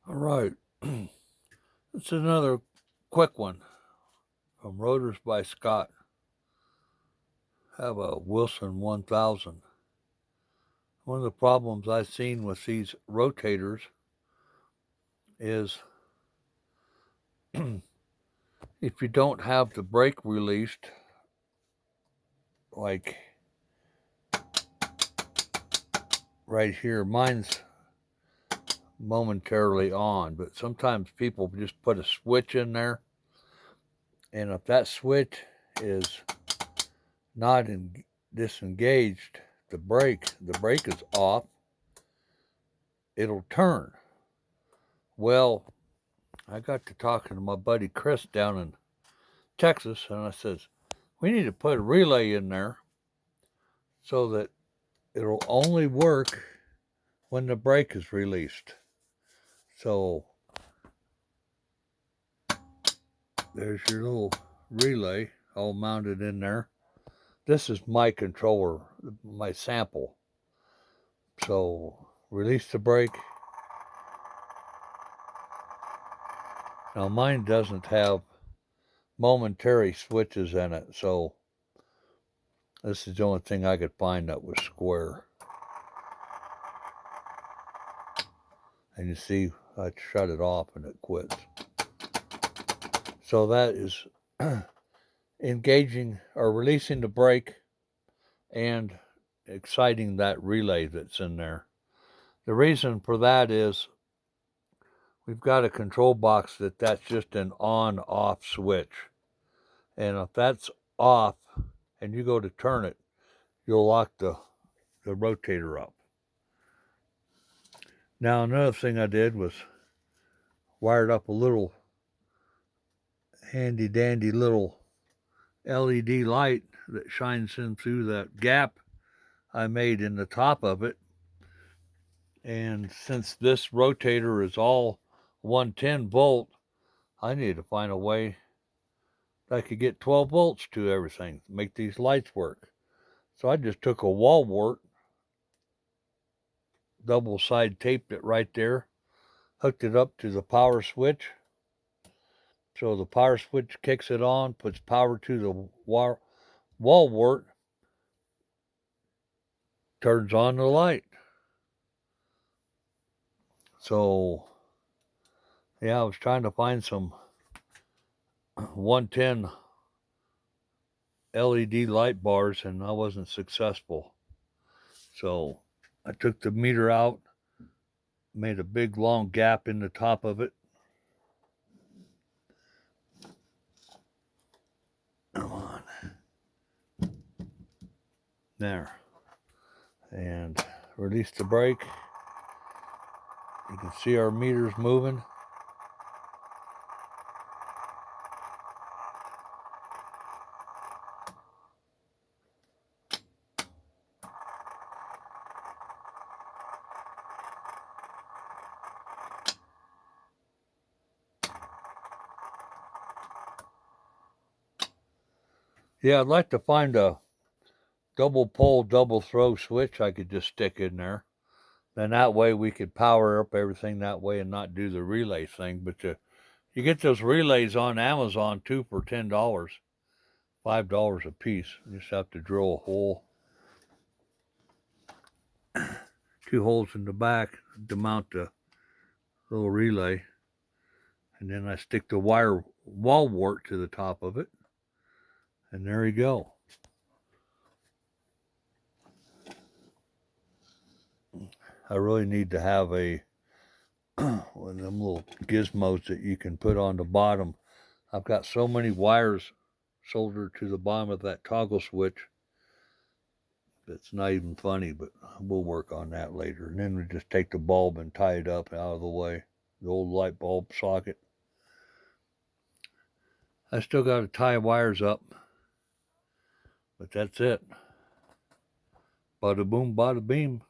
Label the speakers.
Speaker 1: All right. It's another quick one from Rotors by Scott. Have a Wilson 1000. One of the problems I've seen with these rotators is if you don't have the brake released, like right here, mine's momentarily on, but sometimes people just put a switch in there, and if that switch is not disengaged, the brake is off, it'll turn. Well, I got to talking to my buddy Chris down in Texas, and I says, we need to put a relay in there so that it'll only work when the brake is released. So there's your little relay all mounted in there. This is my controller, my sample. So release the brake. Now mine doesn't have momentary switches in it, so this is the only thing I could find that was square. And you see, I shut it off and it quits. So that is engaging or releasing the brake and exciting that relay that's in there. The reason for that is we've got a control box that's just an on-off switch. And if that's off and you go to turn it, you'll lock the rotator up. Now, another thing I did was wired up a little handy dandy little LED light that shines in through that gap I made in the top of it. And since this rotator is all 110 volt, I need to find a way that I could get 12 volts to everything to make these lights work. So I just took a wall wart, double side taped it right there, hooked it up to the power switch. So the power switch kicks it on, puts power to the wall wart, turns on the light. So, yeah, I was trying to find some 110 LED light bars and I wasn't successful. So I took the meter out, made a big long gap in the top of it. Come on. There. And release the brake. You can see our meters moving. Yeah, I'd like to find a double pole, double throw switch I could just stick in there. Then that way we could power up everything that way and not do the relay thing. But you get those relays on Amazon too for $10, $5 a piece. You just have to drill a hole, 2 holes in the back to mount the little relay. And then I stick the wire wall wart to the top of it. And there you go. I really need to have one of them little gizmos that you can put on the bottom. I've got so many wires soldered to the bottom of that toggle switch. It's not even funny, but we'll work on that later. And then we just take the bulb and tie it up out of the way. The old light bulb socket. I still got to tie wires up. But that's it. Bada boom, bada beam.